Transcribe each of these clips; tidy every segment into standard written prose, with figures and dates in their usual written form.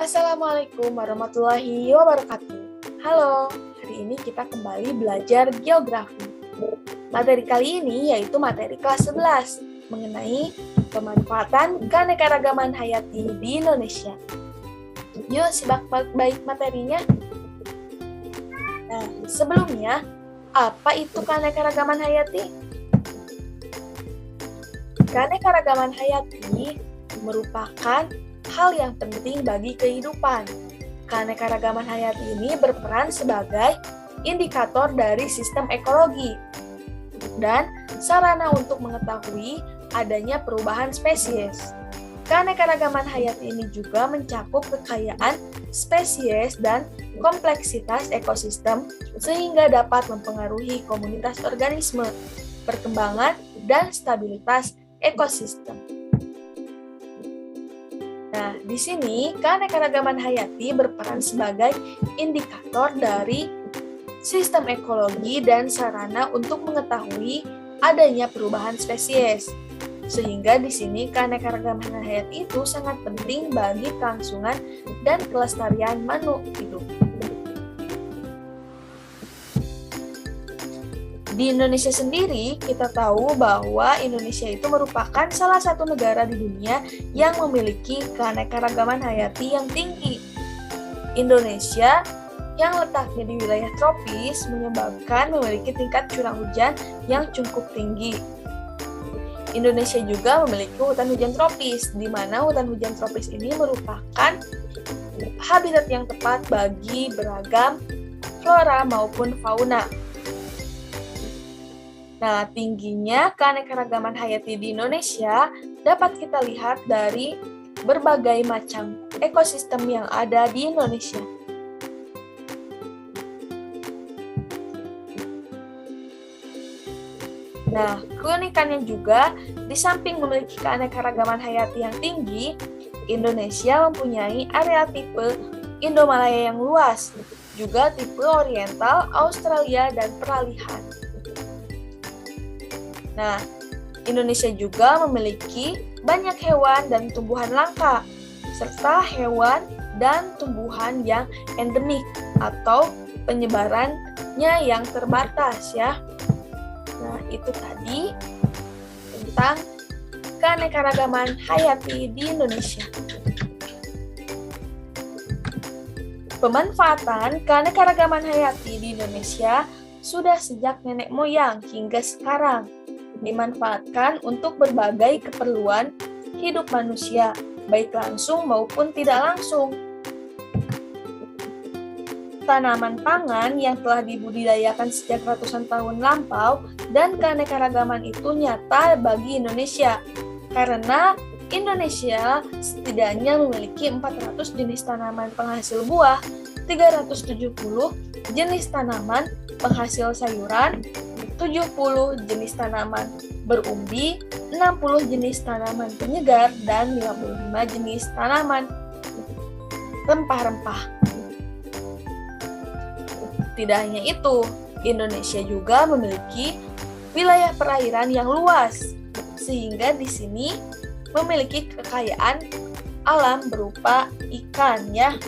Assalamualaikum warahmatullahi wabarakatuh. Halo, hari ini kita kembali belajar geografi. Materi kali ini yaitu materi kelas 11 mengenai pemanfaatan keanekaragaman hayati di Indonesia. Yuk simak baik materinya. Nah, sebelumnya, apa itu keanekaragaman hayati? Keanekaragaman hayati merupakan hal yang penting bagi kehidupan. Keanekaragaman hayati ini berperan sebagai indikator dari sistem ekologi dan sarana untuk mengetahui adanya perubahan spesies. Keanekaragaman hayati ini juga mencakup kekayaan spesies dan kompleksitas ekosistem sehingga dapat mempengaruhi komunitas organisme, perkembangan, dan stabilitas ekosistem. Nah, di sini keanekaragaman hayati berperan sebagai indikator dari sistem ekologi dan sarana untuk mengetahui adanya perubahan spesies. Sehingga di sini keanekaragaman hayati itu sangat penting bagi kelangsungan dan kelestarian makhluk hidup. Di Indonesia sendiri, kita tahu bahwa Indonesia itu merupakan salah satu negara di dunia yang memiliki keanekaragaman hayati yang tinggi. Indonesia yang letaknya di wilayah tropis menyebabkan memiliki tingkat curah hujan yang cukup tinggi. Indonesia juga memiliki hutan hujan tropis, di mana hutan hujan tropis ini merupakan habitat yang tepat bagi beragam flora maupun fauna. Nah, tingginya keanekaragaman hayati di Indonesia dapat kita lihat dari berbagai macam ekosistem yang ada di Indonesia. Nah, keunikannya juga, di samping memiliki keanekaragaman hayati yang tinggi, Indonesia mempunyai area tipe Indomalaya yang luas, juga tipe oriental, Australia, dan peralihan. Nah, Indonesia juga memiliki banyak hewan dan tumbuhan langka, serta hewan dan tumbuhan yang endemik atau penyebarannya yang terbatas ya. Nah, itu tadi tentang keanekaragaman hayati di Indonesia. Pemanfaatan keanekaragaman hayati di Indonesia sudah sejak nenek moyang hingga sekarang, dimanfaatkan untuk berbagai keperluan hidup manusia, baik langsung maupun tidak langsung. Tanaman pangan yang telah dibudidayakan sejak ratusan tahun lampau dan keanekaragaman itu nyata bagi Indonesia, karena Indonesia setidaknya memiliki 400 jenis tanaman penghasil buah, 370 jenis tanaman penghasil sayuran, 70 jenis tanaman berumbi, 60 jenis tanaman penyegar, dan 55 jenis tanaman rempah-rempah. Tidak hanya itu, Indonesia juga memiliki wilayah perairan yang luas, sehingga di sini memiliki kekayaan alam berupa ikan ya,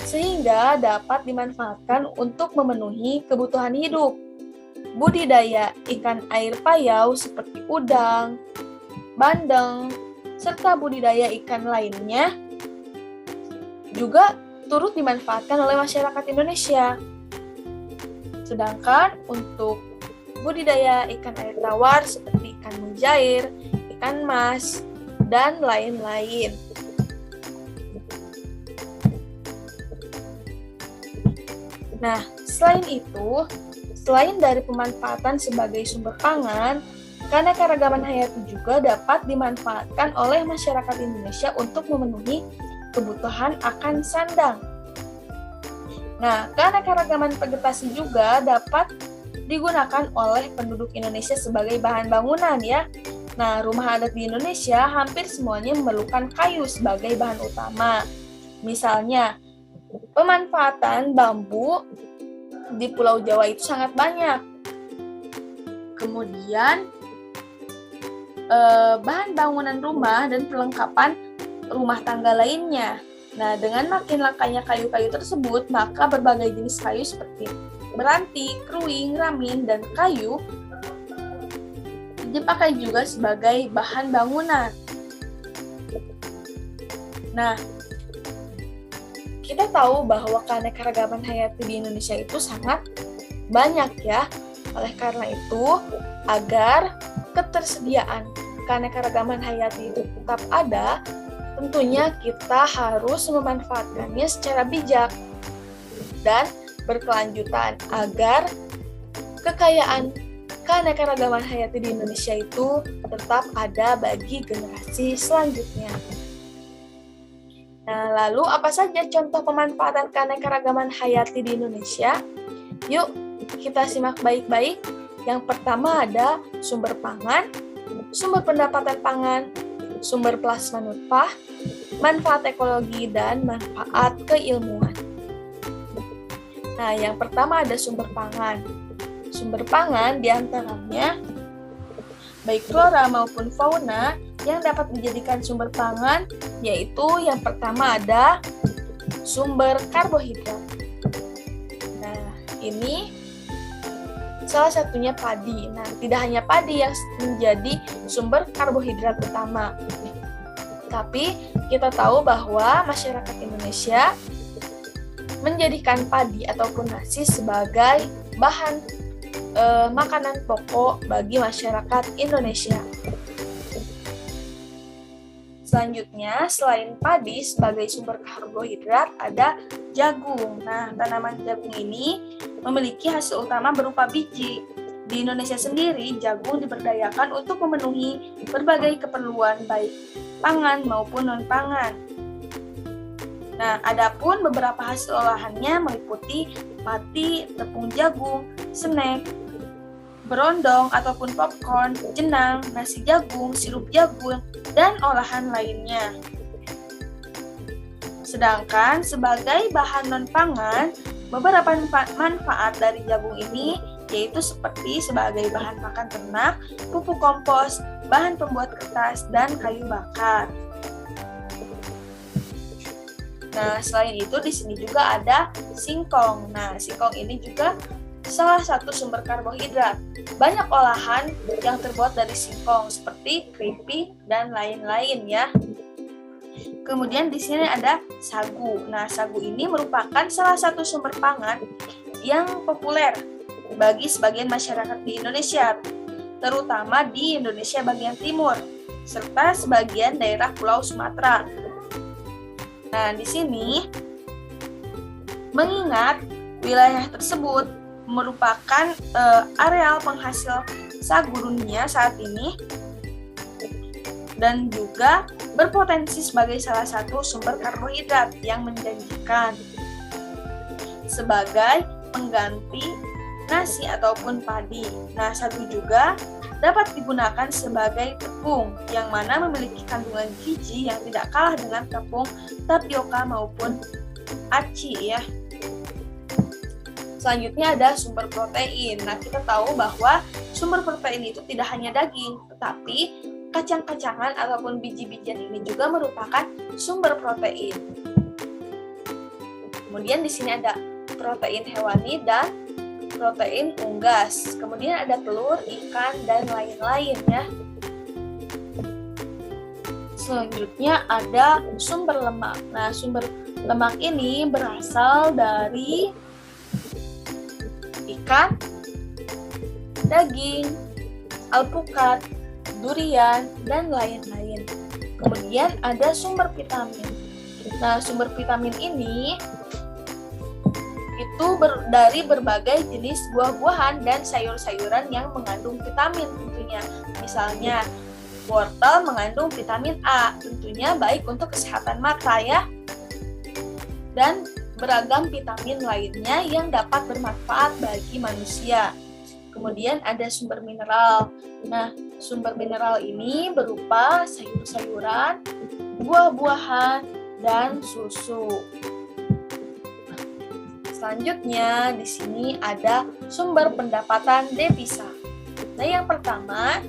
sehingga dapat dimanfaatkan untuk memenuhi kebutuhan hidup. Budidaya ikan air payau seperti udang, bandeng, serta budidaya ikan lainnya juga turut dimanfaatkan oleh masyarakat Indonesia. Sedangkan untuk budidaya ikan air tawar seperti ikan mujair, ikan mas, dan lain-lain. Nah, selain itu, selain dari pemanfaatan sebagai sumber pangan, keanekaragaman hayati juga dapat dimanfaatkan oleh masyarakat Indonesia untuk memenuhi kebutuhan akan sandang. Nah, keanekaragaman vegetasi juga dapat digunakan oleh penduduk Indonesia sebagai bahan bangunan ya. Nah, rumah adat di Indonesia hampir semuanya memerlukan kayu sebagai bahan utama. Misalnya, pemanfaatan bambu di Pulau Jawa itu sangat banyak. Kemudian, bahan bangunan rumah dan perlengkapan rumah tangga lainnya. Nah, dengan makin langkanya kayu-kayu tersebut, maka berbagai jenis kayu seperti meranti, keruing, ramin, dan kayu dipakai juga sebagai bahan bangunan. Nah, kita tahu bahwa keanekaragaman hayati di Indonesia itu sangat banyak ya. Oleh karena itu, agar ketersediaan keanekaragaman hayati itu tetap ada, tentunya kita harus memanfaatkannya secara bijak dan berkelanjutan agar kekayaan keanekaragaman hayati di Indonesia itu tetap ada bagi generasi selanjutnya. Nah, lalu apa saja contoh pemanfaatan keanekaragaman hayati di Indonesia? Yuk, kita simak baik-baik. Yang pertama ada sumber pangan, sumber pendapatan pangan, sumber plasma nutfah, manfaat ekologi, dan manfaat keilmuan. Nah, yang pertama ada sumber pangan. Sumber pangan diantaranya baik flora maupun fauna yang dapat dijadikan sumber pangan, yaitu yang pertama ada sumber karbohidrat. Nah, ini salah satunya padi. Nah, tidak hanya padi yang menjadi sumber karbohidrat utama, tapi kita tahu bahwa masyarakat Indonesia menjadikan padi ataupun nasi sebagai bahan makanan pokok bagi masyarakat Indonesia. Selanjutnya, selain padi sebagai sumber karbohidrat, ada jagung. Nah, tanaman jagung ini memiliki hasil utama berupa biji. Di Indonesia sendiri, jagung diberdayakan untuk memenuhi berbagai keperluan baik pangan maupun non-pangan. Nah, adapun beberapa hasil olahannya meliputi pati, tepung jagung, snack, berondong ataupun popcorn, jenang, nasi jagung, sirup jagung, dan olahan lainnya. Sedangkan sebagai bahan non-pangan, beberapa manfaat dari jagung ini yaitu seperti sebagai bahan pakan ternak, pupuk kompos, bahan pembuat kertas, dan kayu bakar. Nah, selain itu di sini juga ada singkong. Nah, singkong ini juga salah satu sumber karbohidrat. Banyak olahan yang terbuat dari singkong seperti keripik dan lain-lain ya. Kemudian di sini ada sagu. Nah, sagu ini merupakan salah satu sumber pangan yang populer bagi sebagian masyarakat di Indonesia, terutama di Indonesia bagian timur serta sebagian daerah Pulau Sumatera. Nah, di sini mengingat wilayah tersebut merupakan areal penghasil sagu dunia saat ini dan juga berpotensi sebagai salah satu sumber karbohidrat yang menjanjikan sebagai pengganti nasi ataupun padi. Nah, sagu juga dapat digunakan sebagai tepung yang mana memiliki kandungan gizi yang tidak kalah dengan tepung tapioka maupun aci ya. Selanjutnya ada sumber protein. Nah, kita tahu bahwa sumber protein itu tidak hanya daging, tetapi kacang-kacangan ataupun biji-bijian ini juga merupakan sumber protein. Kemudian di sini ada protein hewani dan protein unggas. Kemudian ada telur, ikan, dan lain-lain ya. Selanjutnya ada sumber lemak. Nah, sumber lemak ini berasal dari ikan, daging, alpukat, durian, dan lain-lain. Kemudian ada sumber vitamin. Nah, sumber vitamin ini itu dari berbagai jenis buah-buahan dan sayur-sayuran yang mengandung vitamin tentunya. Misalnya, wortel mengandung vitamin A, tentunya baik untuk kesehatan mata ya. Dan beragam vitamin lainnya yang dapat bermanfaat bagi manusia. Kemudian ada sumber mineral. Nah, sumber mineral ini berupa sayur-sayuran, buah-buahan, dan susu. Selanjutnya, di sini ada sumber pendapatan devisa. Nah, yang pertama,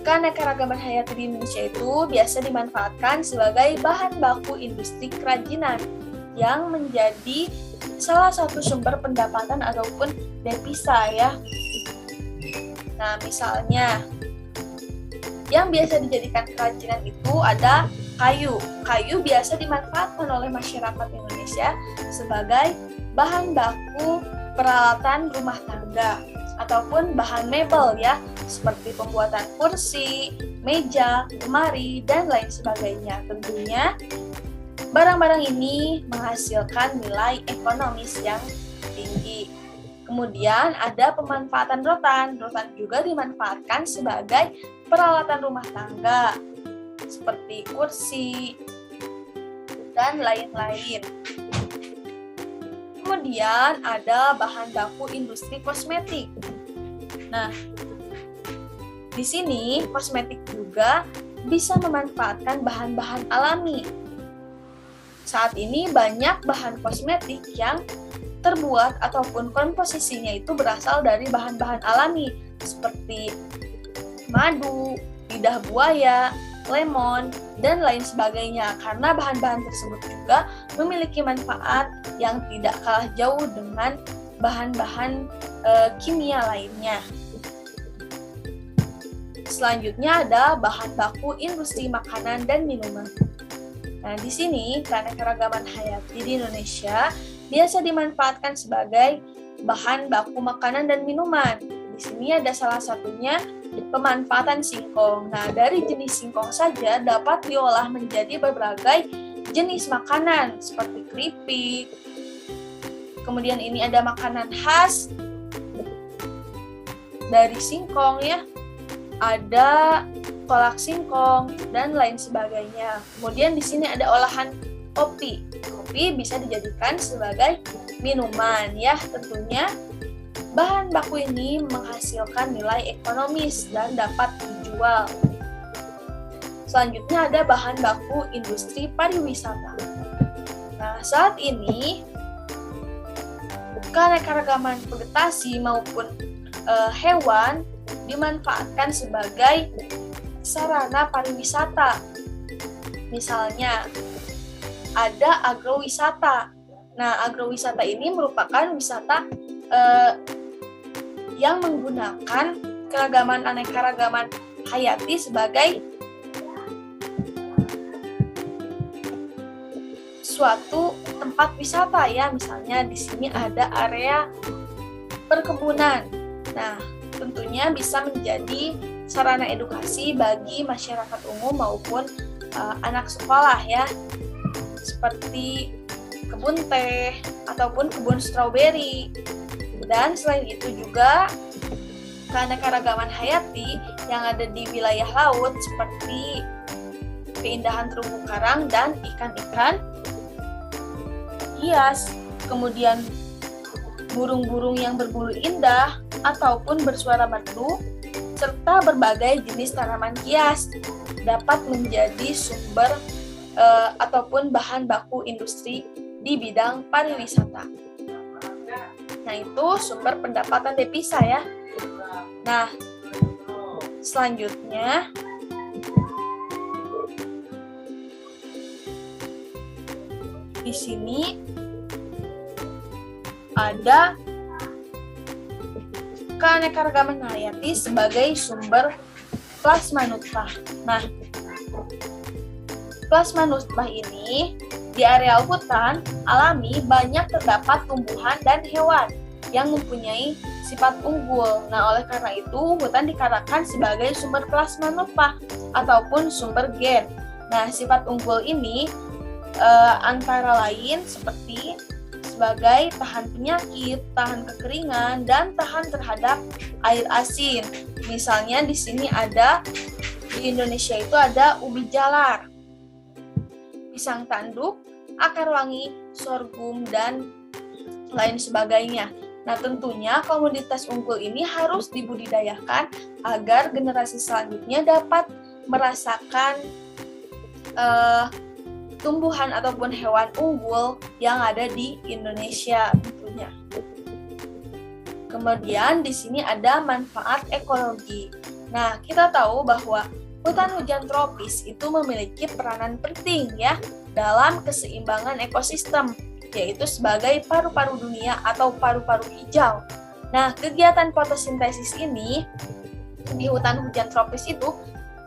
keanekaragaman hayati di Indonesia itu biasa dimanfaatkan sebagai bahan baku industri kerajinan yang menjadi salah satu sumber pendapatan ataupun devisa ya. Nah, misalnya yang biasa dijadikan kerajinan itu ada kayu. Kayu biasa dimanfaatkan oleh masyarakat Indonesia sebagai bahan baku peralatan rumah tangga ataupun bahan mebel ya, seperti pembuatan kursi, meja, lemari, dan lain sebagainya. Tentunya barang-barang ini menghasilkan nilai ekonomis yang tinggi. Kemudian ada pemanfaatan rotan. Rotan juga dimanfaatkan sebagai peralatan rumah tangga, seperti kursi, dan lain-lain. Kemudian ada bahan baku industri kosmetik. Nah, di sini kosmetik juga bisa memanfaatkan bahan-bahan alami. Saat ini banyak bahan kosmetik yang terbuat ataupun komposisinya itu berasal dari bahan-bahan alami seperti madu, lidah buaya, lemon, dan lain sebagainya, karena bahan-bahan tersebut juga memiliki manfaat yang tidak kalah jauh dengan bahan-bahan kimia lainnya. Selanjutnya ada bahan baku industri makanan dan minuman. Nah, di sini keanekaragaman hayati di Indonesia biasa dimanfaatkan sebagai bahan baku makanan dan minuman. Di sini ada salah satunya pemanfaatan singkong. Nah, dari jenis singkong saja dapat diolah menjadi berbagai jenis makanan seperti keripik. Kemudian ini ada makanan khas dari singkong ya. Ada kolak singkong dan lain sebagainya. Kemudian di sini ada olahan kopi. Kopi bisa dijadikan sebagai minuman ya, tentunya. Bahan baku ini menghasilkan nilai ekonomis dan dapat dijual. Selanjutnya ada bahan baku industri pariwisata. Nah, saat ini keanekaragaman vegetasi maupun hewan dimanfaatkan sebagai sarana pariwisata. Misalnya ada agrowisata. Nah, agrowisata ini merupakan wisata yang menggunakan keanekaragaman hayati sebagai suatu tempat wisata ya. Misalnya di sini ada area perkebunan. Nah, tentunya bisa menjadi sarana edukasi bagi masyarakat umum maupun anak sekolah ya. Seperti kebun teh ataupun kebun stroberi. Dan selain itu juga keanekaragaman hayati yang ada di wilayah laut seperti keindahan terumbu karang dan ikan-ikan hias, kemudian burung-burung yang berbulu indah ataupun bersuara merdu, serta berbagai jenis tanaman hias dapat menjadi sumber ataupun bahan baku industri di bidang pariwisata. Nah, itu sumber pendapatan devisa ya. Nah, selanjutnya di sini ada keanekaragaman hayati sebagai sumber plasma nutfah. Nah, plasma nutfah ini di areal hutan alami banyak terdapat tumbuhan dan hewan yang mempunyai sifat unggul. Nah, oleh karena itu hutan dikatakan sebagai sumber plasma nutfah ataupun sumber gen. Nah, sifat unggul ini antara lain seperti sebagai tahan penyakit, tahan kekeringan, dan tahan terhadap air asin. Misalnya di sini ada di Indonesia itu ada ubi jalar, pisang tanduk, akar wangi, sorghum, dan lain sebagainya. Nah, tentunya komoditas unggul ini harus dibudidayakan agar generasi selanjutnya dapat merasakan tumbuhan ataupun hewan unggul yang ada di Indonesia tentunya. Kemudian di sini ada manfaat ekologi. Nah, kita tahu bahwa hutan hujan tropis itu memiliki peranan penting ya dalam keseimbangan ekosistem, yaitu sebagai paru-paru dunia atau paru-paru hijau. Nah, kegiatan fotosintesis ini di hutan hujan tropis itu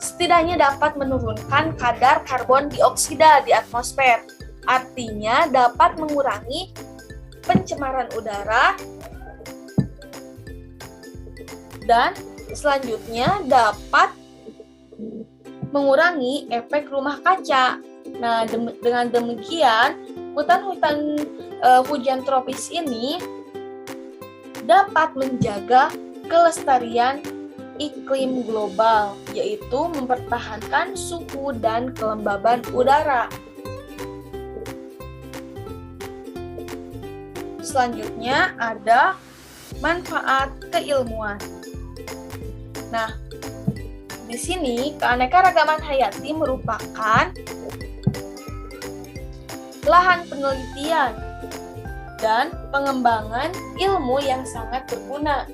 setidaknya dapat menurunkan kadar karbon dioksida di atmosfer. Artinya dapat mengurangi pencemaran udara dan selanjutnya dapat mengurangi efek rumah kaca. Nah, dengan demikian, hutan-hutan hujan tropis ini dapat menjaga kelestarian iklim global, yaitu mempertahankan suhu dan kelembaban udara. Selanjutnya ada manfaat keilmuan. Nah, di sini keanekaragaman hayati merupakan lahan penelitian dan pengembangan ilmu yang sangat berguna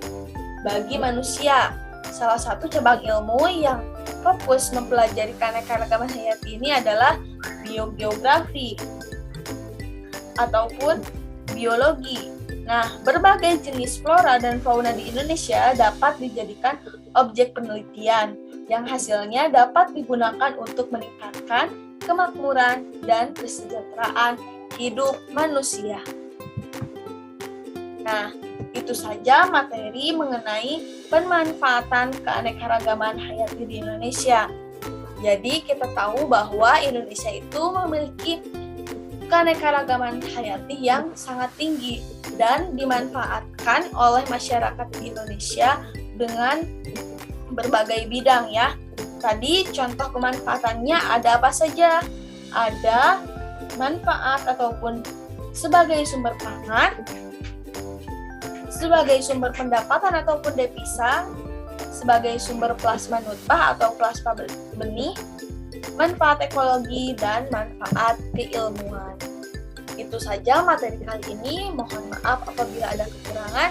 bagi manusia. Salah satu cabang ilmu yang fokus mempelajari keanekaragaman hayati ini adalah biogeografi ataupun biologi. Nah, berbagai jenis flora dan fauna di Indonesia dapat dijadikan objek penelitian yang hasilnya dapat digunakan untuk meningkatkan kemakmuran dan kesejahteraan hidup manusia. Nah, itu saja materi mengenai pemanfaatan keanekaragaman hayati di Indonesia. Jadi, kita tahu bahwa Indonesia itu memiliki keanekaragaman hayati yang sangat tinggi dan dimanfaatkan oleh masyarakat di Indonesia dengan berbagai bidang ya. Tadi contoh kemanfaatannya ada apa saja? Ada manfaat ataupun sebagai sumber pangan, sebagai sumber pendapatan ataupun devisa, sebagai sumber plasma nutfah atau plasma benih, manfaat ekologi, dan manfaat keilmuan. Itu saja materi kali ini. Mohon maaf apabila ada kekurangan.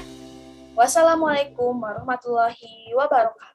Wassalamualaikum warahmatullahi wabarakatuh.